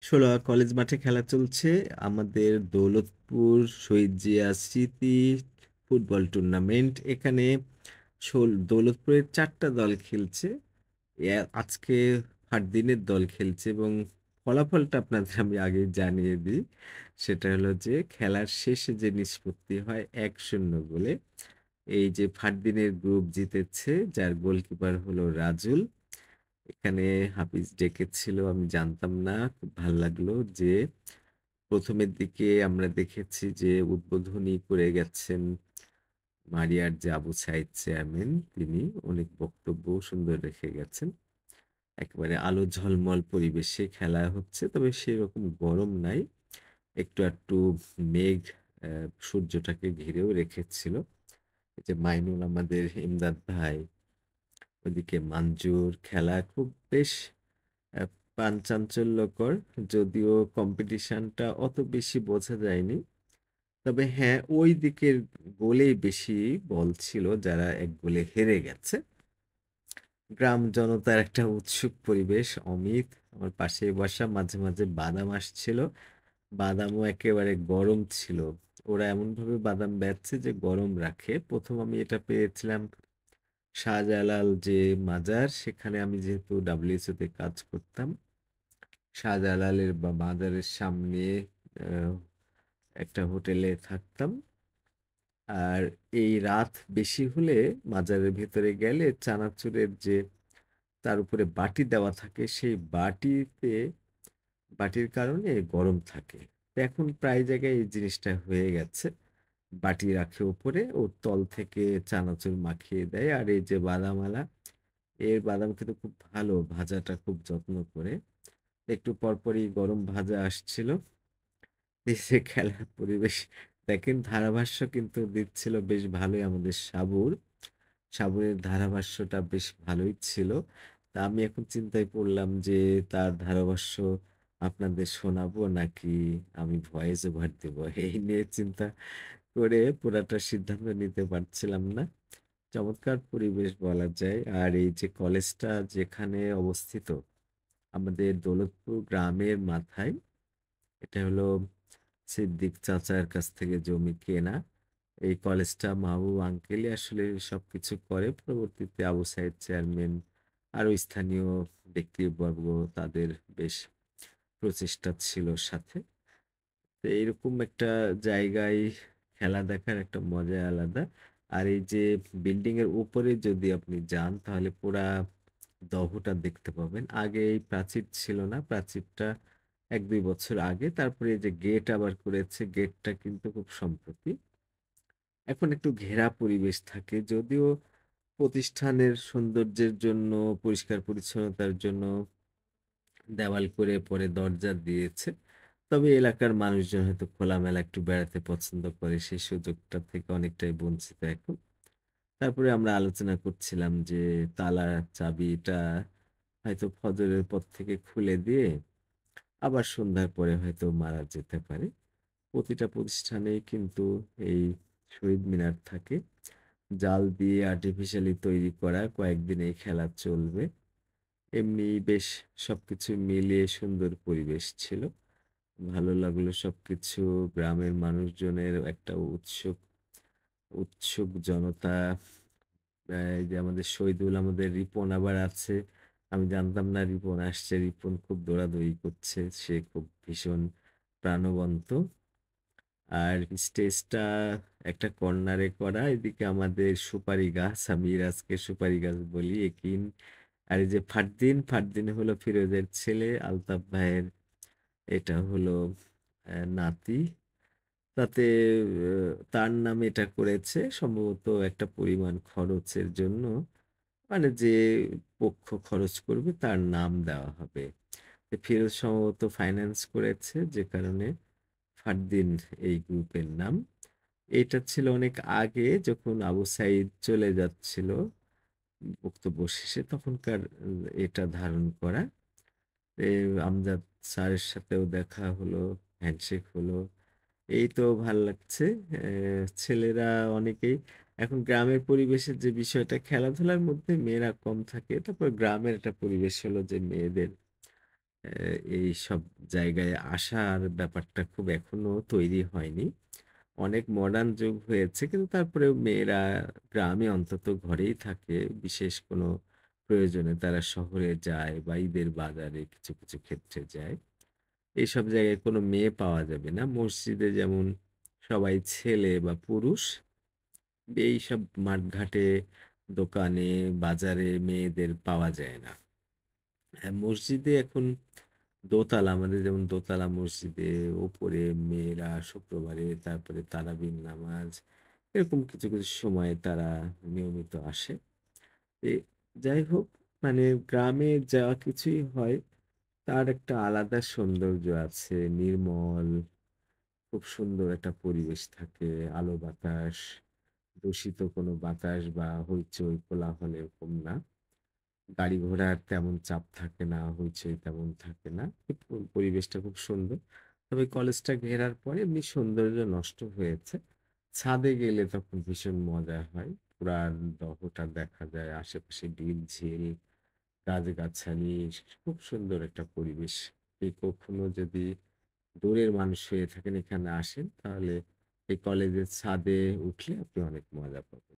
ষোলোয়া college মাঠে খেলা চলছে। আমাদের দৌলতপুর শহীদ জিয়া স্মৃতি ফুটবল টুর্নামেন্ট। এখানে দৌলতপুরের 4টা দল খেলছে। আজকে 8 দিনের দল খেলছে এবং ফলাফলটা আপনাদের আমি আগে জানিয়ে দিই। সেটা হলো যে খেলার শেষে যে নিষ্পত্তি হয় 1-0 গোলে। এই যে ফারদিনের গ্রুপ জিতেছে, যার গোলকিপার হলো রাজুল। এখানে হাফিজ ডেকেছিল, আমি জানতাম না। খুব ভাল লাগলো যে প্রথমের দিকে আমরা দেখেছি যে উদ্বোধনী করে গেছেন মারিয়ার যে আবু সাইদ চেয়ারম্যান, তিনি অনেক বক্তব্য সুন্দর রেখে গেছেন। একেবারে আলো ঝলমল পরিবেশে খেলা হচ্ছে, তবে সেরকম গরম নাই। একটু একটু মেঘ সূর্যটাকে ঘিরেও রেখেছিল। এই যে মাইনুল আমাদের ইমদাদ ভাই, ওদিকে মাঞ্জুর, খেলা খুব বেশ প্রাণচাঞ্চল্যকর। যদিও কম্পিটিশনটা অত বেশি বোঝা যায়নি, তবে হ্যাঁ ওই দিকের গোলেই বেশি বল ছিল, যারা এক গোলে হেরে গেছে। গ্রাম জনতার একটা উৎসুক পরিবেশ। অমিত আমার পাশে বসা, মাঝে মাঝে বাদাম আসছিল। বাদামও একেবারে গরম ছিল। ওরা এমনভাবে বাদাম বেচছে যে গরম রাখে। প্রথম আমি এটা পেয়েছিলাম শাহজালাল যে মাজার, সেখানে আমি যেহেতু ডাব্লিউএসও তে কাজ করতাম, শাহজালালের বা মাজারের সামনে আহ, একটা হোটেলে থাকতাম। আর এই রাত বেশি হলে মাজারের ভেতরে গেলে চানাচুরের যে তার উপরে বাটি দেওয়া থাকে, সেই বাটির কারণে গরম থাকে। তো এখন প্রায় জায়গায় এই জিনিসটা হয়ে গেছে। বাটি রাখে উপরে, ওর তল থেকে চানাচুর মাখিয়ে দেয়। আর এই যে বাদামালা, এর বাদাম কিন্তু খুব ভালো, ভাজাটা খুব যত্ন করে। একটু পরপরই গরম ভাজা আসছিল। এই যে খেলার পরিবেশ দেখেন, ধারাভাষ্য কিন্তু দিচ্ছিল বেশ ভালোই আমাদের সাবুর। সাবুরের ধারাভাষ্যটা বেশ ভালোই ছিল। তা আমি এখন চিন্তায় পড়লাম যে তার ধারাভাষ্য আপনাদের শোনাবো নাকি আমি ভয়েস ওভার দেব, এই নিয়ে চিন্তা করে পুরাটা সিদ্ধান্ত নিতে পারছিলাম না। চমৎকার পরিবেশ বলা যায়। আর এই যে কলেজটা যেখানে অবস্থিত, আমাদের দৌলতপুর গ্রামের মাথায়, এটা হলো সিদ্দিক চাচার কাছ থেকে জমি কেনা। এই কলেজটা মাহবুব আঙ্কেলই আসলে সবকিছু করে। পরবর্তীতে আবু সাইদ চেয়ারম্যান আরো স্থানীয় ব্যক্তিবর্গ, তাদের বেশ প্রচেষ্টা ছিল সাথে। তো এইরকম একটা জায়গায় খেলা দেখার একটা মজা আলাদা। আর এই যে বিল্ডিং এর উপরে যদি আপনি যান, তাহলে পুরা দহটা দেখতে পাবেন। আগে এই প্রাচীর ছিল না, প্রাচীরটা 1-2 বছর আগে। তারপরে এই যে গেট আবার করেছে, গেটটা কিন্তু খুব সম্প্রতি। এখন একটু ঘেরা পরিবেশ থাকে, যদিও প্রতিষ্ঠানের সৌন্দর্যের জন্য, পরিষ্কার পরিচ্ছন্নতার জন্য দেওয়াল করে পরে দরজা দিয়েছে। তবে এলাকার মানুষজন হয়তো খোলামেলা একটু বেড়াতে পছন্দ করে, সেই সুযোগটা থেকে অনেকটাই বঞ্চিত এখন। তারপরে আমরা আলোচনা করছিলাম যে তালা চাবিটা হয়তো ফজরের পর থেকে খুলে দিয়ে আবার সন্ধ্যার পরে হয়তো মারা যেতে পারে। প্রতিটা প্রতিষ্ঠানেই কিন্তু এই শহীদ মিনার থাকে, জাল দিয়ে আর্টিফিশিয়ালি তৈরি করা। কয়েকদিন এই খেলা চলবে। এমনি বেশ সবকিছু মিলিয়ে সুন্দর পরিবেশ ছিল। ভালো লাগলো সবকিছু। গ্রামের মানুষজনের একটা উৎসুক উৎসুক জনতা। এই যে আমাদের শহীদুল, আমাদের রিপন আবার আছে। আমি জানতাম না রিপন আসছে। রিপন খুব দৌড়াদৌড়ি করছে, সে খুব ভীষণ প্রাণবন্ত। আর স্টেজটা একটা কর্নারে করা, এদিকে আমাদের সুপারি গাছ, আমি আজকে সুপারি গাছ বলি একিন। আর এই যে ফারদিন, ফারদিন হলো ফিরোজের ছেলে, আলতাফ ভাইয়ের এটা হলো নাতি। তাতে তার নামে এটা করেছে সম্ভবত একটা পরিমাণ খরচের জন্য, মানে যে পক্ষ খরচ করবে তার নাম দেওয়া হবে। তো ফিরোজ সম্ভবত ফাইন্যান্স করেছে, যে কারণে ফারদিন এই গ্রুপের নাম। এটা ছিল অনেক আগে, যখন আবু সাইদ চলে যাচ্ছিল বক্তব্য শেষে, তখনকার এটা ধারণ করা। আমজাদ স্যারের সাথেও দেখা হলো, হ্যান্ডশেক হলো। এই তো ভাল লাগছে। ছেলেরা অনেকেই এখন গ্রামের পরিবেশের যে বিষয়টা, খেলাধুলার মধ্যে মেয়েরা কম থাকে। তারপর গ্রামের একটা পরিবেশ হলো যে মেয়েদের এইসব জায়গায় আসার ব্যাপারটা খুব এখনো তৈরি হয়নি। অনেক মডার্ন যুগ হয়েছে কিন্তু তারপরেও মেয়েরা গ্রামে অন্তত ঘরেই থাকে। বিশেষ কোনো প্রয়োজনে তারা শহরে যায় বা ঈদের বাজারে কিছু ক্ষেত্রে যায়। এইসব জায়গায় কোনো মেয়ে পাওয়া যাবে না। মসজিদে যেমন সবাই ছেলে বা পুরুষ, এইসব মাঠঘাটে, দোকানে, বাজারে মেয়েদের পাওয়া যায় না। হ্যাঁ, মসজিদে এখন দোতলা আমাদের যেমন দোতলা মসজিদে উপরে মেয়েরা শুক্রবারে তারপরে তারাবির নামাজ এরকম কিছু সময় তারা নিয়মিত আসে। এ যাই হোক মানে গ্রামে যা কিছুই হয় তার একটা আলাদা সৌন্দর্য আছে। নির্মল, খুব সুন্দর একটা পরিবেশ থাকে। আলো বাতাস, দূষিত কোনো বাতাস বা হইচই কোলাহল এরকম না। গাড়ি ঘোড়ার তেমন চাপ থাকে না, হইচই তেমন থাকে না। পরিবেশটা খুব সুন্দর। তবে কলেজটা ঘেরার পরে এমনি সৌন্দর্য নষ্ট হয়েছে। ছাদে গেলে তখন ভীষণ মজা হয়। পুরান দহটা দেখা যায়, আশেপাশে বিল-ঝিল, গাছগাছালি, খুব সুন্দর একটা পরিবেশ। কখনো যদি দূরের মানুষ হয়ে থাকেন এখানে আসেন, তাহলে এই কলেজের ছাদে উঠলে আপনি অনেক মজা পাবেন।